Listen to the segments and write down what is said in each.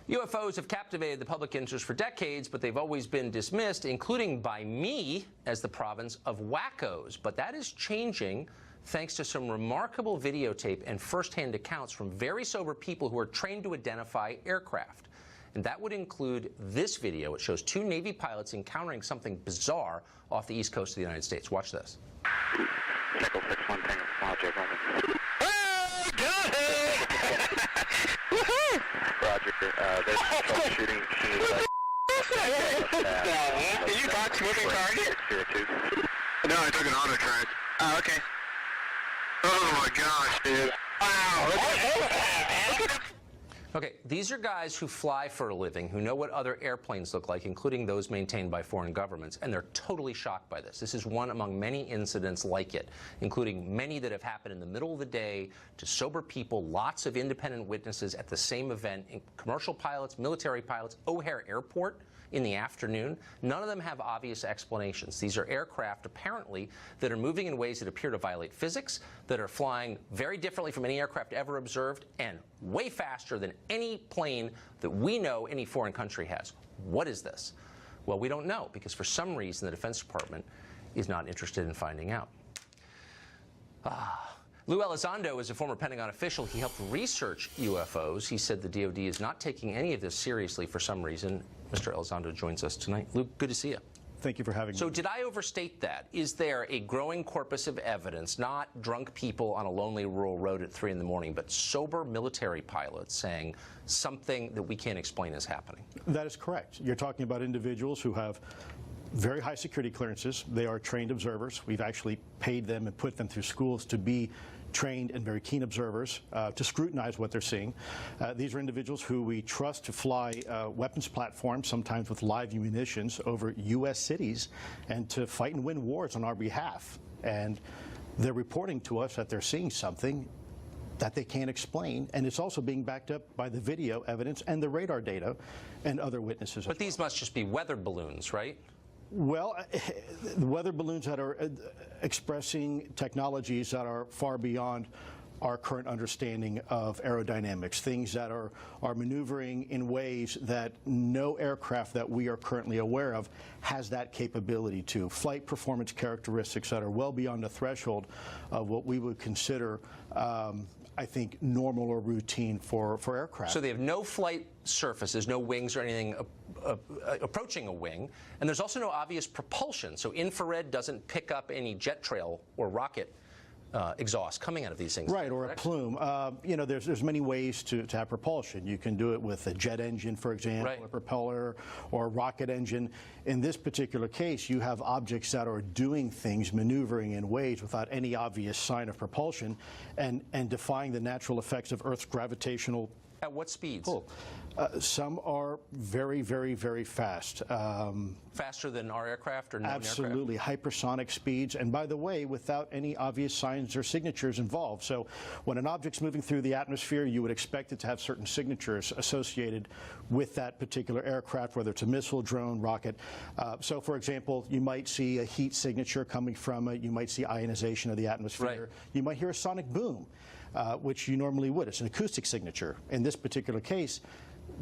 UFOs have captivated the public interest for decades, but they've always been dismissed, including by me, as the province of wackos. But that is changing thanks to some remarkable videotape and first-hand accounts from very sober people who are trained to identify aircraft. And that would include this video. It shows two Navy pilots encountering something bizarre off the east coast of the United States. Watch this. Echo 6-1, Tango, Roger. Roger, there's troubleshooting. Did you box moving target? No, I took an auto track. Oh, okay. Oh my gosh, dude. Wow. Okay, these are guys who fly for a living, who know what other airplanes look like, including those maintained by foreign governments, and they're totally shocked by this. This is one among many incidents like it, including many that have happened in the middle of the day to sober people, lots of independent witnesses at the same event, commercial pilots, military pilots, O'Hare Airport in the afternoon. None of them have obvious explanations. These are aircraft, apparently, that are moving in ways that appear to violate physics, that are flying very differently from any aircraft ever observed, and way faster than any plane that we know any foreign country has. What is this? Well, we don't know, because for some reason the Defense Department is not interested in finding out. Lou Elizondo is a former Pentagon official. He helped research UFOs. He said the DoD is not taking any of this seriously for some reason. Mr. Elizondo joins us tonight. Lou, good to see you. Thank you for having me. So did I overstate that? Is there a growing corpus of evidence, not drunk people on a lonely rural road at 3 in the morning, but sober military pilots saying something that we can't explain is happening? That is correct. You're talking about individuals who have very high security clearances. They are trained observers. We've actually paid them and put them through schools to be trained and very keen observers to scrutinize what they're seeing. These are individuals who we trust to fly weapons platforms, sometimes with live munitions, over U.S. cities and to fight and win wars on our behalf. And they're reporting to us that they're seeing something that they can't explain, and it's also being backed up by the video evidence and the radar data and other witnesses. But these must just be weather balloons, right? Well, the weather balloons that are expressing technologies that are far beyond our current understanding of aerodynamics, things that are maneuvering in ways that no aircraft that we are currently aware of has that capability to. Flight performance characteristics that are well beyond the threshold of what we would consider I think, normal or routine for aircraft. So they have no flight surfaces, no wings or anything approaching a wing, and there's also no obvious propulsion. So infrared doesn't pick up any jet trail or rocket exhaust coming out of these things. Right, or a plume. You know, there's many ways to have propulsion. You can do it with a jet engine, for example, right, a propeller, or a rocket engine. In this particular case, you have objects that are doing things, maneuvering in ways without any obvious sign of propulsion, and defying the natural effects of Earth's gravitational. At what speeds? Pull. Some are very, very, very fast. Faster than our aircraft or non-aircraft? Absolutely, hypersonic speeds, and by the way, without any obvious signs or signatures involved. So when an object's moving through the atmosphere, you would expect it to have certain signatures associated with that particular aircraft, whether it's a missile, drone, rocket. So for example, you might see a heat signature coming from it. You might see ionization of the atmosphere. Right. You might hear a sonic boom, which you normally would. It's an acoustic signature. In this particular case,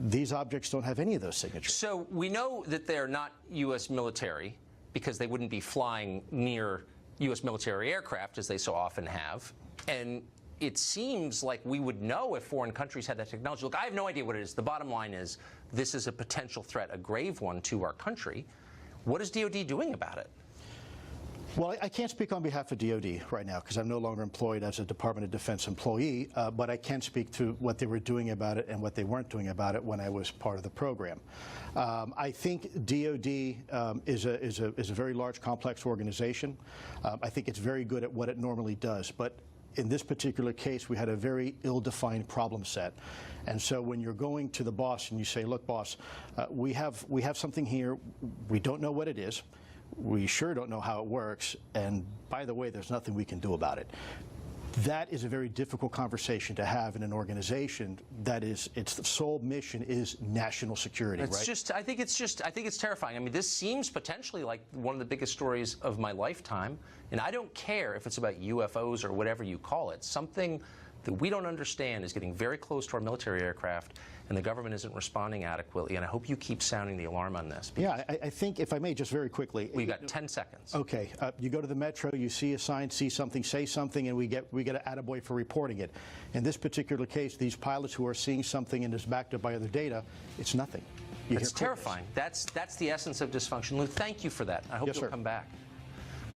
these objects don't have any of those signatures. So we know that they're not U.S. military because they wouldn't be flying near U.S. military aircraft, as they so often have. And it seems like we would know if foreign countries had that technology. Look, I have no idea what it is. The bottom line is this is a potential threat, a grave one, to our country. What is DoD doing about it? Well, I can't speak on behalf of DoD right now because I'm no longer employed as a Department of Defense employee, but I can speak to what they were doing about it and what they weren't doing about it when I was part of the program. I think DoD is a very large, complex organization. I think it's very good at what it normally does, but in this particular case, we had a very ill-defined problem set. And so when you're going to the boss and you say, look, boss, we have something here, we don't know what it is, we sure don't know how it works, and by the way, there's nothing we can do about it. That is a very difficult conversation to have in an organization that is, its sole mission is national security, right? I think it's terrifying. I mean, this seems potentially like one of the biggest stories of my lifetime, and I don't care if it's about UFOs or whatever you call it. Something that we don't understand is getting very close to our military aircraft, and the government isn't responding adequately. And I hope you keep sounding the alarm on this. Yeah, I think, if I may, just very quickly. We've got 10 seconds. Okay, you go to the metro, you see a sign, see something, say something, and we get an attaboy for reporting it. In this particular case, these pilots who are seeing something and is backed up by other data, it's nothing. It's terrifying. That's the essence of dysfunction. Lou, thank you for that. I hope Yes, you'll sir. come back.